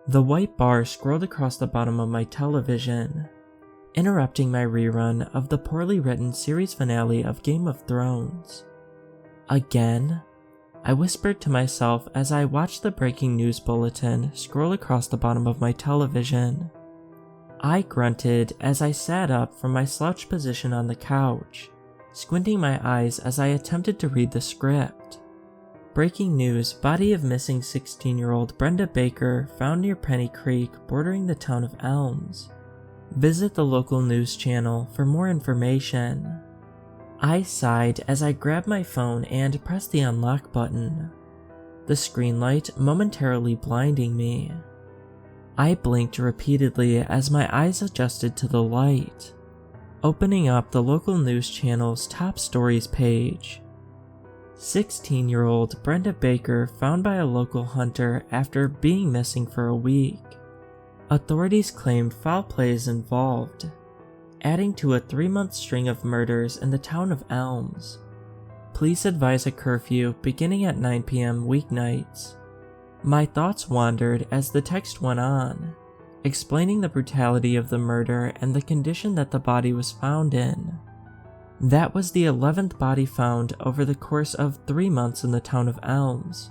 The white bar scrolled across the bottom of my television, interrupting my rerun of the poorly written series finale of Game of Thrones. Again? I whispered to myself as I watched the breaking news bulletin scroll across the bottom of my television. I grunted as I sat up from my slouched position on the couch, squinting my eyes as I attempted to read the script. Breaking news: body of missing 16-year-old Brenda Baker found near Penny Creek bordering the town of Elms. Visit the local news channel for more information. I sighed as I grabbed my phone and pressed the unlock button, the screen light momentarily blinding me. I blinked repeatedly as my eyes adjusted to the light, opening up the local news channel's top stories page. 16-year-old Brenda Baker found by a local hunter after being missing for a week. Authorities claimed foul play is involved, adding to a 3-month string of murders in the town of Elms. Police advise a curfew beginning at 9 p.m. weeknights. My thoughts wandered as the text went on, explaining the brutality of the murder and the condition that the body was found in. That was the 11th body found over the course of 3 months in the town of Elms.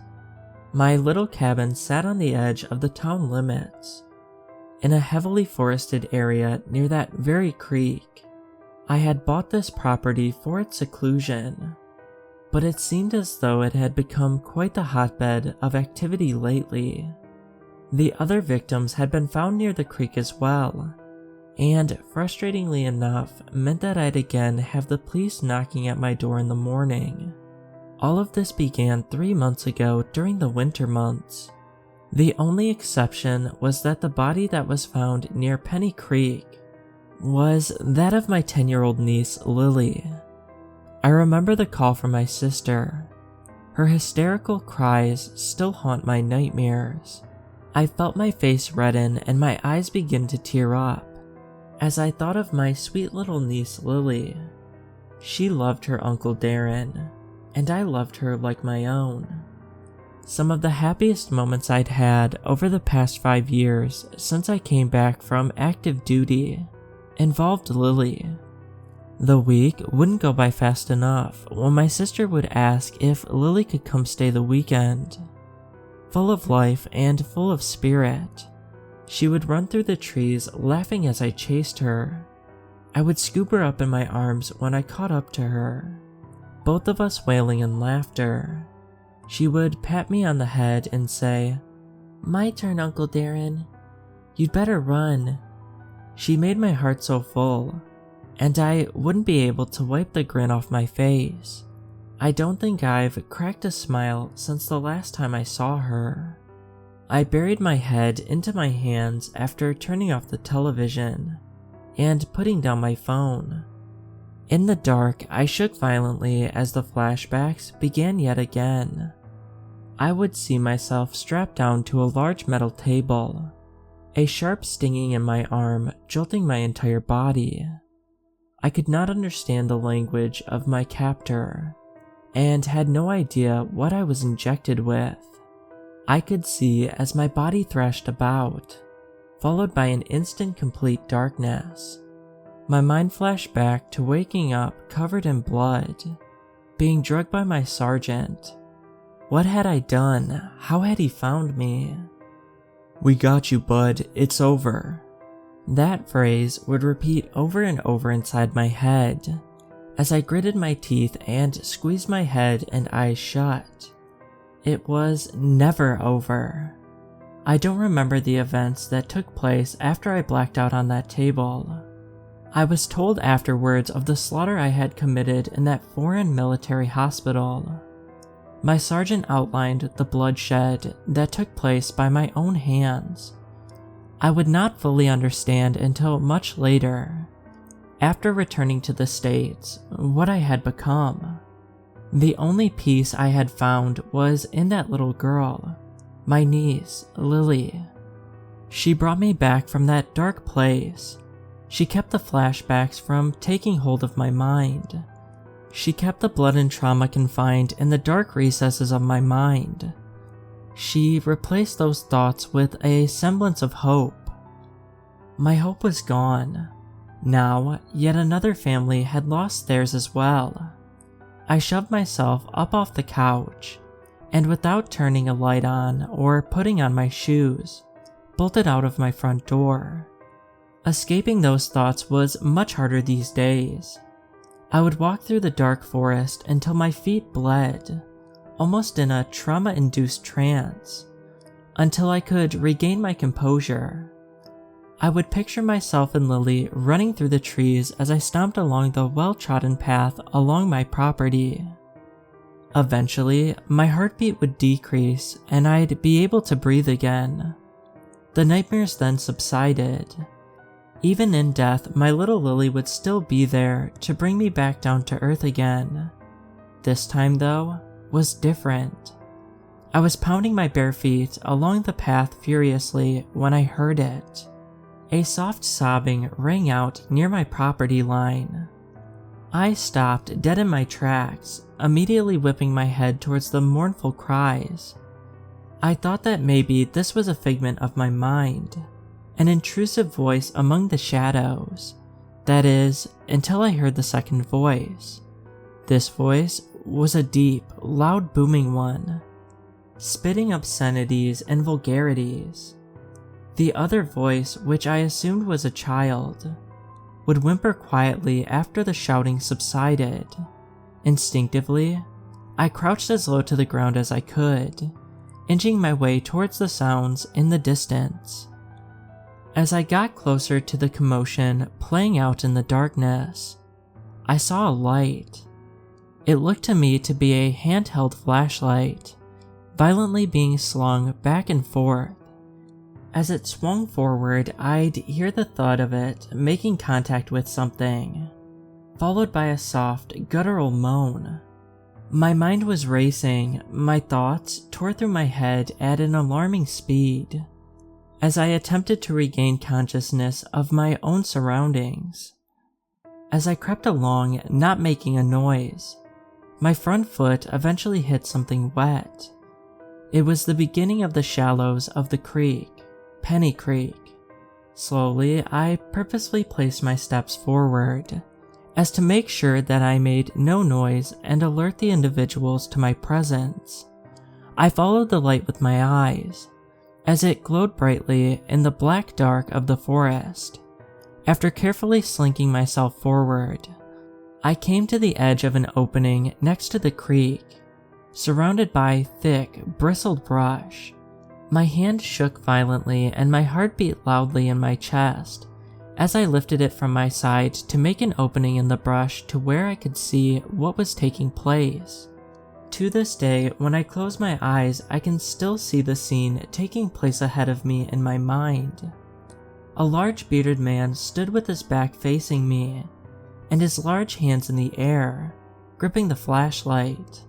My little cabin sat on the edge of the town limits, in a heavily forested area near that very creek. I had bought this property for its seclusion, but it seemed as though it had become quite the hotbed of activity lately. The other victims had been found near the creek as well, and frustratingly enough meant that I'd again have the police knocking at my door in the morning. All of this began 3 months ago during the winter months. The only exception was that the body that was found near Penny Creek was that of my 10-year-old niece, Lily. I remember the call from my sister. Her hysterical cries still haunt my nightmares. I felt my face redden and my eyes begin to tear up as I thought of my sweet little niece, Lily. She loved her Uncle Darren, and I loved her like my own. Some of the happiest moments I'd had over the past 5 years since I came back from active duty involved Lily. The week wouldn't go by fast enough when my sister would ask if Lily could come stay the weekend. Full of life and full of spirit, she would run through the trees laughing as I chased her. I would scoop her up in my arms when I caught up to her, both of us wailing in laughter. She would pat me on the head and say, "My turn, Uncle Darren. You'd better run." She made my heart so full, and I wouldn't be able to wipe the grin off my face. I don't think I've cracked a smile since the last time I saw her. I buried my head into my hands after turning off the television and putting down my phone. In the dark, I shook violently as the flashbacks began yet again. I would see myself strapped down to a large metal table, a sharp stinging in my arm jolting my entire body. I could not understand the language of my captor, and had no idea what I was injected with. I could see as my body thrashed about, followed by an instant complete darkness. My mind flashed back to waking up covered in blood, being drugged by my sergeant. What had I done? How had he found me? "We got you, bud. It's over." That phrase would repeat over and over inside my head as I gritted my teeth and squeezed my head and eyes shut. It was never over. I don't remember the events that took place after I blacked out on that table. I was told afterwards of the slaughter I had committed in that foreign military hospital. My sergeant outlined the bloodshed that took place by my own hands. I would not fully understand until much later, after returning to the States, what I had become. The only peace I had found was in that little girl, my niece, Lily. She brought me back from that dark place. She kept the flashbacks from taking hold of my mind. She kept the blood and trauma confined in the dark recesses of my mind. she replaced those thoughts with a semblance of hope. My hope was gone. Now, yet another family had lost theirs as well. I shoved myself up off the couch, and without turning a light on or putting on my shoes, bolted out of my front door. Escaping those thoughts was much harder these days. I would walk through the dark forest until my feet bled, almost in a trauma-induced trance, until I could regain my composure. I would picture myself and Lily running through the trees as I stomped along the well-trodden path along my property. Eventually, my heartbeat would decrease and I'd be able to breathe again. The nightmares then subsided. Even in death, my little Lily would still be there to bring me back down to earth again. This time, though, was different. I was pounding my bare feet along the path furiously when I heard it. A soft sobbing rang out near my property line. I stopped dead in my tracks, immediately whipping my head towards the mournful cries. I thought that maybe this was a figment of my mind, an intrusive voice among the shadows. That is, until I heard the second voice. This voice was a deep, loud booming one, spitting obscenities and vulgarities. The other voice, which I assumed was a child, would whimper quietly after the shouting subsided. Instinctively, I crouched as low to the ground as I could, inching my way towards the sounds in the distance. As I got closer to the commotion playing out in the darkness, I saw a light. It looked to me to be a handheld flashlight, violently being slung back and forth. As it swung forward, I'd hear the thud of it making contact with something, followed by a soft, guttural moan. My mind was racing, my thoughts tore through my head at an alarming speed, as I attempted to regain consciousness of my own surroundings. As I crept along, not making a noise, my front foot eventually hit something wet. It was the beginning of the shallows of the creek, Penny Creek. Slowly, I purposely placed my steps forward, as to make sure that I made no noise and alert the individuals to my presence. I followed the light with my eyes, as it glowed brightly in the black dark of the forest. After carefully slinking myself forward, I came to the edge of an opening next to the creek, surrounded by thick, bristled brush. My hand shook violently and my heart beat loudly in my chest as I lifted it from my side to make an opening in the brush to where I could see what was taking place. To this day, when I close my eyes, I can still see the scene taking place ahead of me in my mind. A large bearded man stood with his back facing me, and his large hands in the air, gripping the flashlight.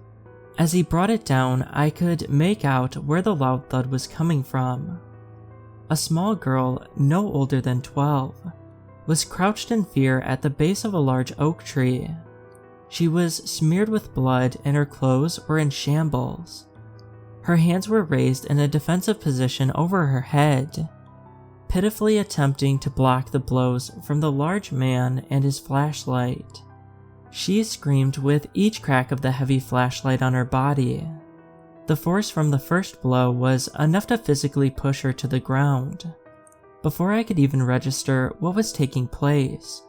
As he brought it down, I could make out where the loud thud was coming from. A small girl, no older than 12, was crouched in fear at the base of a large oak tree. She was smeared with blood and her clothes were in shambles. Her hands were raised in a defensive position over her head, pitifully attempting to block the blows from the large man and his flashlight. She screamed with each crack of the heavy flashlight on her body. The force from the first blow was enough to physically push her to the ground. Before I could even register what was taking place,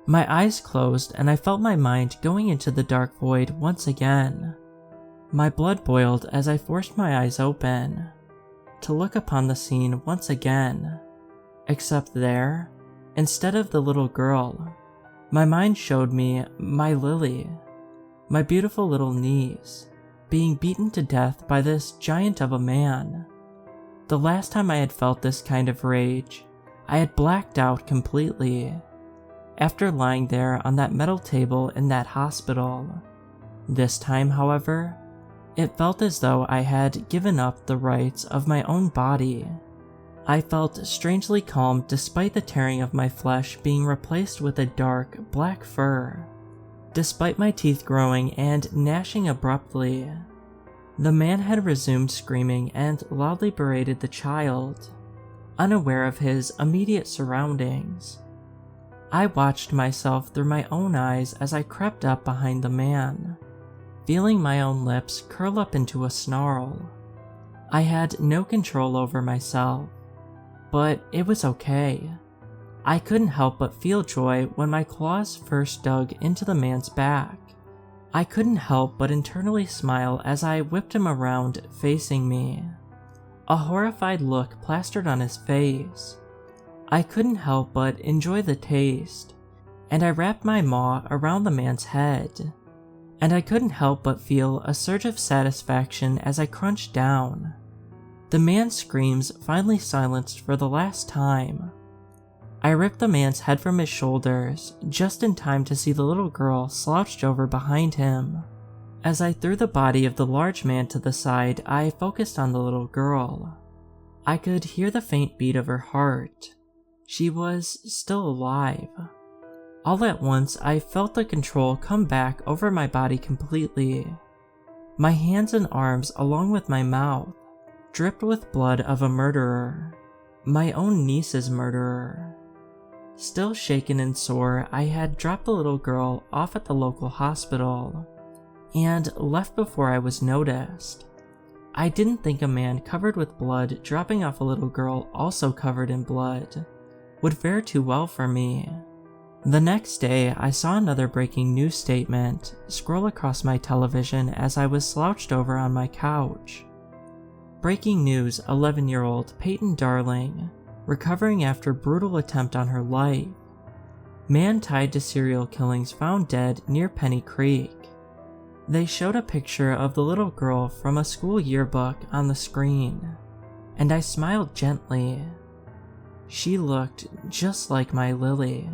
my eyes closed and I felt my mind going into the dark void once again. My blood boiled as I forced my eyes open, to look upon the scene once again. Except there, instead of the little girl, my mind showed me my Lily, my beautiful little niece, being beaten to death by this giant of a man. The last time I had felt this kind of rage, I had blacked out completely, after lying there on that metal table in that hospital. This time, however, it felt as though I had given up the rights of my own body. I felt strangely calm despite the tearing of my flesh being replaced with a dark, black fur, despite my teeth growing and gnashing abruptly. The man had resumed screaming and loudly berated the child, unaware of his immediate surroundings. I watched myself through my own eyes as I crept up behind the man, feeling my own lips curl up into a snarl. I had no control over myself, but it was okay. I couldn't help but feel joy when my claws first dug into the man's back. I couldn't help but internally smile as I whipped him around facing me, a horrified look plastered on his face. I couldn't help but enjoy the taste, and I wrapped my maw around the man's head, and I couldn't help but feel a surge of satisfaction as I crunched down. The man's screams finally silenced for the last time. I ripped the man's head from his shoulders, just in time to see the little girl slouched over behind him. As I threw the body of the large man to the side, I focused on the little girl. I could hear the faint beat of her heart. She was still alive. All at once, I felt the control come back over my body completely. My hands and arms, along with my mouth, dripped with blood of a murderer. My own niece's murderer. Still shaken and sore, I had dropped the little girl off at the local hospital, and left before I was noticed. I didn't think a man covered with blood dropping off a little girl also covered in blood would fare too well for me. The next day, I saw another breaking news statement scroll across my television as I was slouched over on my couch. Breaking news: 11-year-old Peyton Darling recovering after brutal attempt on her life. Man tied to serial killings found dead near Penny Creek. They showed a picture of the little girl from a school yearbook on the screen, and I smiled gently. She looked just like my Lily.